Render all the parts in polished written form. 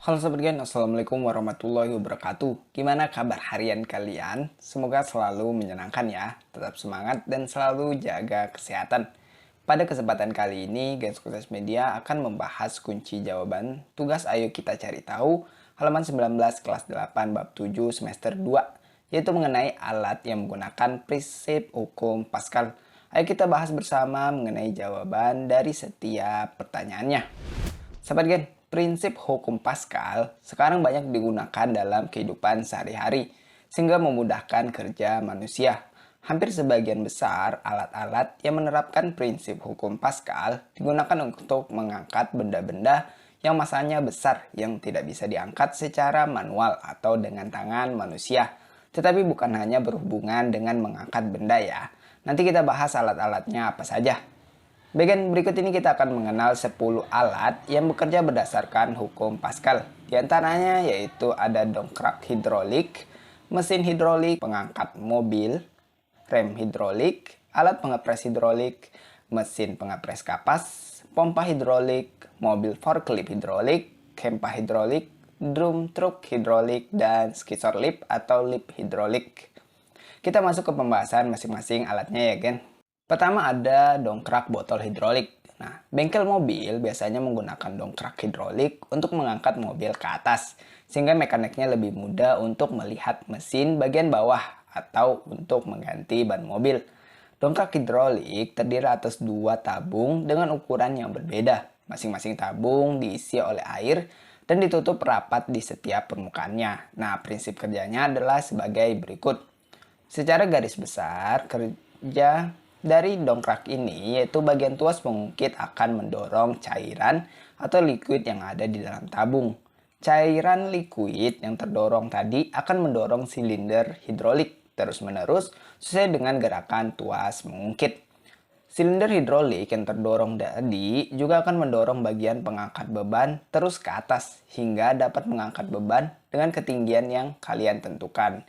Halo Sobat Gen, Assalamualaikum warahmatullahi wabarakatuh. Gimana kabar harian kalian? Semoga selalu menyenangkan ya, tetap semangat dan selalu jaga kesehatan. Pada kesempatan kali ini, Gen Sukses Media akan membahas kunci jawaban tugas Ayo Kita Cari Tahu halaman 19 kelas 8 bab 7 semester 2, yaitu mengenai alat yang menggunakan prinsip hukum Pascal. Ayo kita bahas bersama mengenai jawaban dari setiap pertanyaannya. Sobat Gen, prinsip hukum Pascal sekarang banyak digunakan dalam kehidupan sehari-hari sehingga memudahkan kerja manusia. Hampir sebagian besar alat-alat yang menerapkan prinsip hukum Pascal digunakan untuk mengangkat benda-benda yang masanya besar yang tidak bisa diangkat secara manual atau dengan tangan manusia. Tetapi bukan hanya berhubungan dengan mengangkat benda ya. Nanti kita bahas alat-alatnya apa saja. Bagian berikut ini kita akan mengenal 10 alat yang bekerja berdasarkan hukum Pascal. Di antaranya yaitu ada dongkrak hidrolik, mesin hidrolik, pengangkat mobil, rem hidrolik, alat pengepres hidrolik, mesin pengepres kapas, pompa hidrolik, mobil forklift hidrolik, kempa hidrolik, drum truk hidrolik, dan skisor lift atau lift hidrolik. Kita masuk ke pembahasan masing-masing alatnya ya, Gen. Pertama ada dongkrak botol hidrolik. Nah, bengkel mobil biasanya menggunakan dongkrak hidrolik untuk mengangkat mobil ke atas, sehingga mekaniknya lebih mudah untuk melihat mesin bagian bawah atau untuk mengganti ban mobil. Dongkrak hidrolik terdiri atas dua tabung dengan ukuran yang berbeda. Masing-masing tabung diisi oleh air dan ditutup rapat di setiap permukaannya. Nah, prinsip kerjanya adalah sebagai berikut. Secara garis besar, kerja dari dongkrak ini yaitu bagian tuas pengungkit akan mendorong cairan atau liquid yang ada di dalam tabung. Cairan liquid yang terdorong tadi akan mendorong silinder hidrolik terus-menerus sesuai dengan gerakan tuas mengungkit. Silinder hidrolik yang terdorong tadi juga akan mendorong bagian pengangkat beban terus ke atas hingga dapat mengangkat beban dengan ketinggian yang kalian tentukan.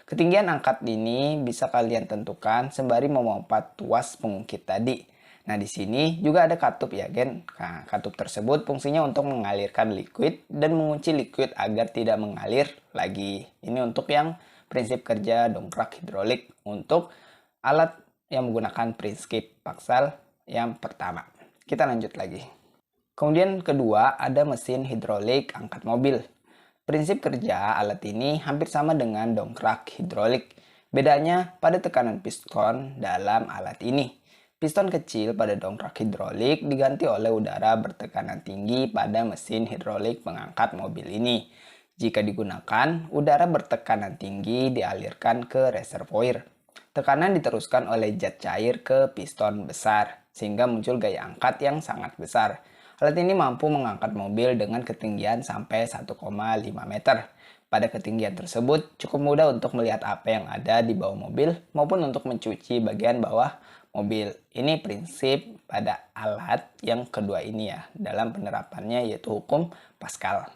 Ketinggian angkat ini bisa kalian tentukan sembari memompa tuas pengungkit tadi. Nah, di sini juga ada katup ya, Gen. Nah, katup tersebut fungsinya untuk mengalirkan liquid dan mengunci liquid agar tidak mengalir lagi. Ini untuk yang prinsip kerja dongkrak hidrolik untuk alat yang menggunakan prinsip Pascal yang pertama. Kita lanjut lagi. Kemudian kedua ada mesin hidrolik angkat mobil. Prinsip kerja alat ini hampir sama dengan dongkrak hidrolik. Bedanya pada tekanan piston dalam alat ini. Piston kecil pada dongkrak hidrolik diganti oleh udara bertekanan tinggi pada mesin hidrolik pengangkat mobil ini. Jika digunakan, udara bertekanan tinggi dialirkan ke reservoir. Tekanan diteruskan oleh zat cair ke piston besar, sehingga muncul gaya angkat yang sangat besar. Alat ini mampu mengangkat mobil dengan ketinggian sampai 1,5 meter. Pada ketinggian tersebut, cukup mudah untuk melihat apa yang ada di bawah mobil maupun untuk mencuci bagian bawah mobil. Ini prinsip pada alat yang kedua ini ya, dalam penerapannya yaitu hukum Pascal.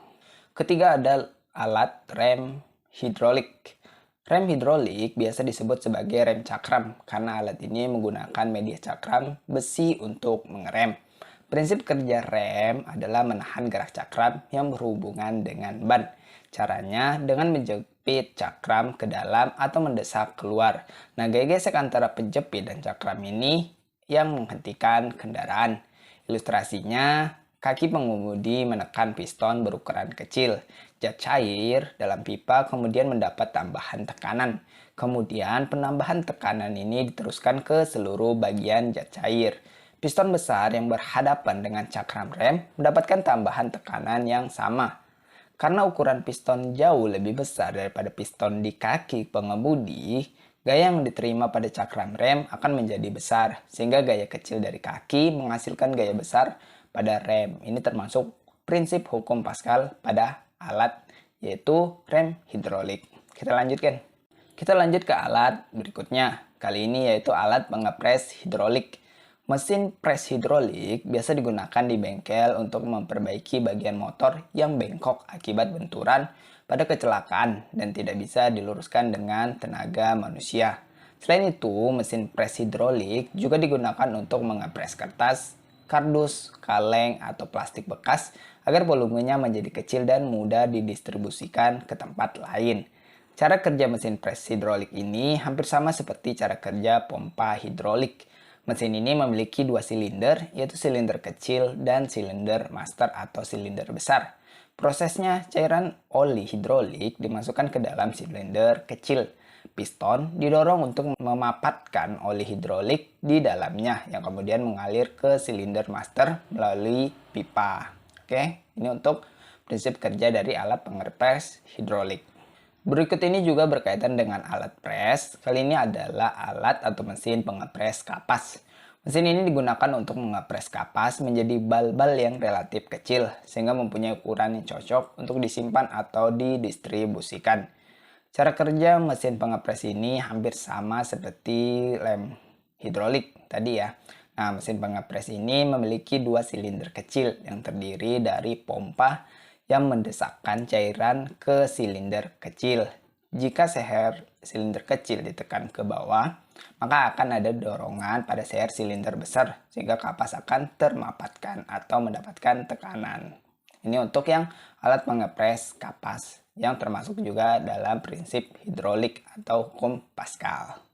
Ketiga ada alat rem hidrolik. Rem hidrolik biasa disebut sebagai rem cakram karena alat ini menggunakan media cakram besi untuk mengerem. Prinsip kerja rem adalah menahan gerak cakram yang berhubungan dengan ban. Caranya dengan menjepit cakram ke dalam atau mendesak keluar. Nah, gaya gesek antara penjepit dan cakram ini yang menghentikan kendaraan. Ilustrasinya, kaki pengemudi menekan piston berukuran kecil. Zat cair dalam pipa kemudian mendapat tambahan tekanan. Kemudian penambahan tekanan ini diteruskan ke seluruh bagian zat cair. Piston besar yang berhadapan dengan cakram rem mendapatkan tambahan tekanan yang sama. Karena ukuran piston jauh lebih besar daripada piston di kaki pengemudi, gaya yang diterima pada cakram rem akan menjadi besar, sehingga gaya kecil dari kaki menghasilkan gaya besar pada rem. Ini termasuk prinsip hukum Pascal pada alat, yaitu rem hidrolik. Kita lanjutkan. Kita lanjut ke alat berikutnya. Kali ini yaitu alat pengepres hidrolik. Mesin pres hidrolik biasa digunakan di bengkel untuk memperbaiki bagian motor yang bengkok akibat benturan pada kecelakaan dan tidak bisa diluruskan dengan tenaga manusia. Selain itu, mesin pres hidrolik juga digunakan untuk mengepres kertas kardus, kaleng, atau plastik bekas agar volumenya menjadi kecil dan mudah didistribusikan ke tempat lain. Cara kerja mesin pres hidrolik ini hampir sama seperti cara kerja pompa hidrolik. Mesin ini memiliki dua silinder, yaitu silinder kecil dan silinder master atau silinder besar. Prosesnya, cairan oli hidrolik dimasukkan ke dalam silinder kecil. Piston didorong untuk memapatkan oli hidrolik di dalamnya yang kemudian mengalir ke silinder master melalui pipa. Oke, ini untuk prinsip kerja dari alat pengepres hidrolik. Berikut ini juga berkaitan dengan alat pres. Kali ini adalah alat atau mesin pengepres kapas. Mesin ini digunakan untuk mengepres kapas menjadi bal-bal yang relatif kecil, sehingga mempunyai ukuran yang cocok untuk disimpan atau didistribusikan. Cara kerja mesin pengepres ini hampir sama seperti lem hidrolik tadi ya. Nah, mesin pengepres ini memiliki dua silinder kecil yang terdiri dari pompa yang mendesakkan cairan ke silinder kecil. Jika seher silinder kecil ditekan ke bawah, maka akan ada dorongan pada seher silinder besar sehingga kapas akan termapatkan atau mendapatkan tekanan. Ini untuk yang alat pengepres kapas yang termasuk juga dalam prinsip hidrolik atau hukum Pascal.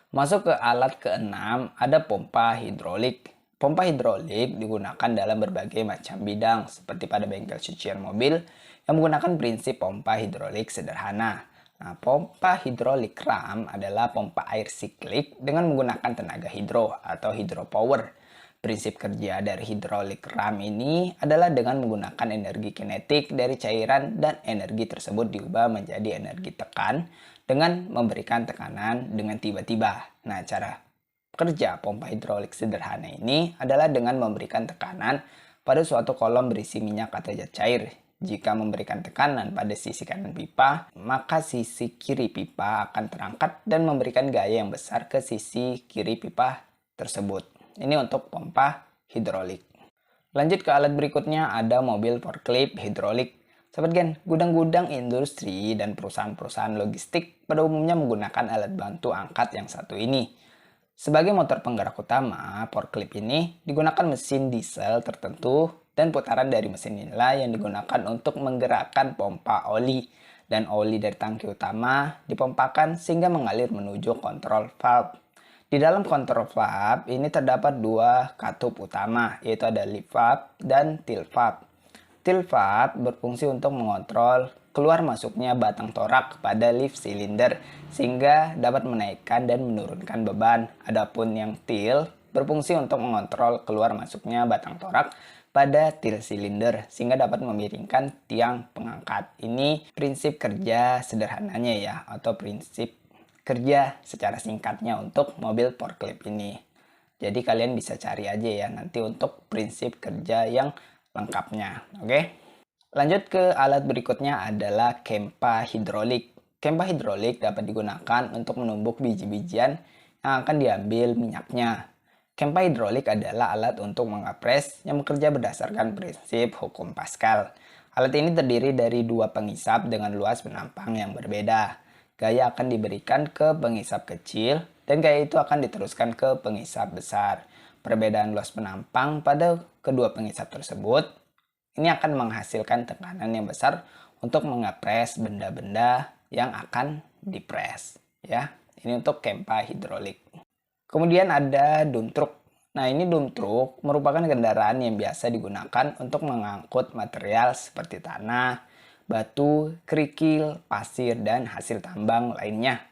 Masuk ke alat keenam, ada pompa hidrolik. Pompa hidrolik digunakan dalam berbagai macam bidang, seperti pada bengkel cucian mobil yang menggunakan prinsip pompa hidrolik sederhana. Nah, pompa hidrolik ram adalah pompa air siklik dengan menggunakan tenaga hidro atau hidropower. Prinsip kerja dari hidrolik ram ini adalah dengan menggunakan energi kinetik dari cairan dan energi tersebut diubah menjadi energi tekan dengan memberikan tekanan dengan tiba-tiba. Nah, cara kerja pompa hidrolik sederhana ini adalah dengan memberikan tekanan pada suatu kolom berisi minyak atau zat cair. Jika memberikan tekanan pada sisi kanan pipa, maka sisi kiri pipa akan terangkat dan memberikan gaya yang besar ke sisi kiri pipa tersebut. Ini untuk pompa hidrolik. Lanjut ke alat berikutnya, ada mobil forklift hidrolik. Sahabat Gen, gudang-gudang industri dan perusahaan-perusahaan logistik pada umumnya menggunakan alat bantu angkat yang satu ini. Sebagai motor penggerak utama, forklift ini digunakan mesin diesel tertentu dan putaran dari mesin inilah yang digunakan untuk menggerakkan pompa oli. Dan oli dari tangki utama dipompakan sehingga mengalir menuju kontrol valve. Di dalam kontrol valve ini terdapat dua katup utama, yaitu ada lead valve dan tail valve. Tail valve berfungsi untuk mengontrol keluar masuknya batang torak pada leaf cylinder sehingga dapat menaikkan dan menurunkan beban. Adapun yang tail berfungsi untuk mengontrol keluar masuknya batang torak pada tail cylinder sehingga dapat memiringkan tiang pengangkat. Ini prinsip kerja sederhananya ya, atau prinsip kerja secara singkatnya untuk mobil forklift ini. Jadi kalian bisa cari aja ya nanti untuk prinsip kerja yang lengkapnya. Oke? Lanjut ke alat berikutnya adalah kempa hidrolik. Kempa hidrolik dapat digunakan untuk menumbuk biji-bijian yang akan diambil minyaknya. Kempa hidrolik adalah alat untuk mengepres yang bekerja berdasarkan prinsip hukum Pascal. Alat ini terdiri dari dua pengisap dengan luas penampang yang berbeda. Gaya akan diberikan ke pengisap kecil dan gaya itu akan diteruskan ke pengisap besar. Perbedaan luas penampang pada kedua pengisap tersebut ini akan menghasilkan tekanan yang besar untuk mengepres benda-benda yang akan dipres. Ya, ini untuk kempa hidrolik. Kemudian ada dump truck. Nah, ini dump truck merupakan kendaraan yang biasa digunakan untuk mengangkut material seperti tanah, batu, kerikil, pasir, dan hasil tambang lainnya.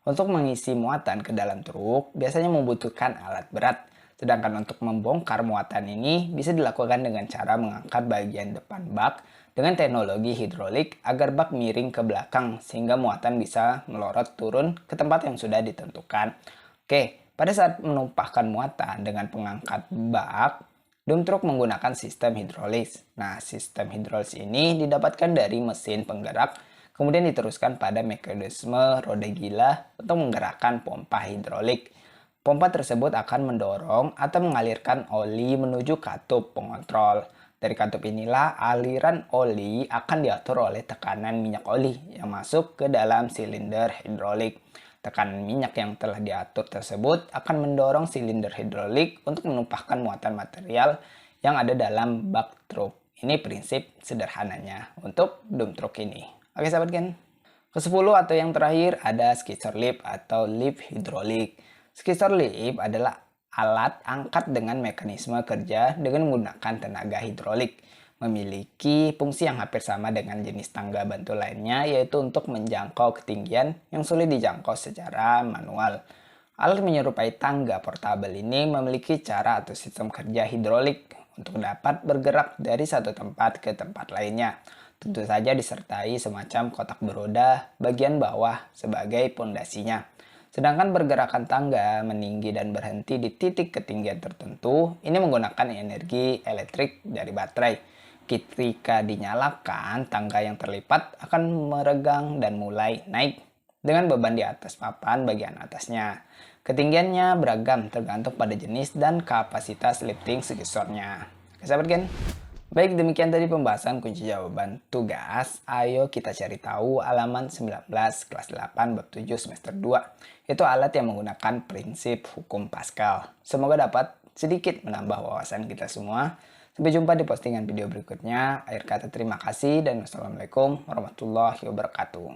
Untuk mengisi muatan ke dalam truk biasanya membutuhkan alat berat. Sedangkan untuk membongkar muatan ini bisa dilakukan dengan cara mengangkat bagian depan bak dengan teknologi hidrolik agar bak miring ke belakang sehingga muatan bisa melorot turun ke tempat yang sudah ditentukan. Oke, pada saat menumpahkan muatan dengan pengangkat bak, dump truck menggunakan sistem hidrolis. Nah, sistem hidrolis ini didapatkan dari mesin penggerak, kemudian diteruskan pada mekanisme roda gila untuk menggerakkan pompa hidrolik. Pompa tersebut akan mendorong atau mengalirkan oli menuju katup pengontrol. Dari katup inilah aliran oli akan diatur oleh tekanan minyak oli yang masuk ke dalam silinder hidrolik. Tekanan minyak yang telah diatur tersebut akan mendorong silinder hidrolik untuk menumpahkan muatan material yang ada dalam bak truk. Ini prinsip sederhananya untuk dump truck ini. Oke sahabat Gen. Ke-10 atau yang terakhir ada skisser lift atau lift hidrolik. Skisser lift adalah alat angkat dengan mekanisme kerja dengan menggunakan tenaga hidrolik. Memiliki fungsi yang hampir sama dengan jenis tangga bantu lainnya, yaitu untuk menjangkau ketinggian yang sulit dijangkau secara manual. Alat menyerupai tangga portabel ini memiliki cara atau sistem kerja hidrolik untuk dapat bergerak dari satu tempat ke tempat lainnya. Tentu saja disertai semacam kotak beroda bagian bawah sebagai pondasinya. Sedangkan pergerakan tangga meninggi dan berhenti di titik ketinggian tertentu, ini menggunakan energi elektrik dari baterai. Ketika dinyalakan, tangga yang terlipat akan meregang dan mulai naik dengan beban di atas papan bagian atasnya. Ketinggiannya beragam tergantung pada jenis dan kapasitas lifting skisornya. Oke sahabat Gen. Baik, demikian tadi pembahasan kunci jawaban tugas. Ayo kita cari tahu halaman 19 kelas 8 bab 7 semester 2. Itu alat yang menggunakan prinsip hukum Pascal. Semoga dapat sedikit menambah wawasan kita semua. Sampai jumpa di postingan video berikutnya. Akhir kata terima kasih dan wassalamualaikum warahmatullahi wabarakatuh.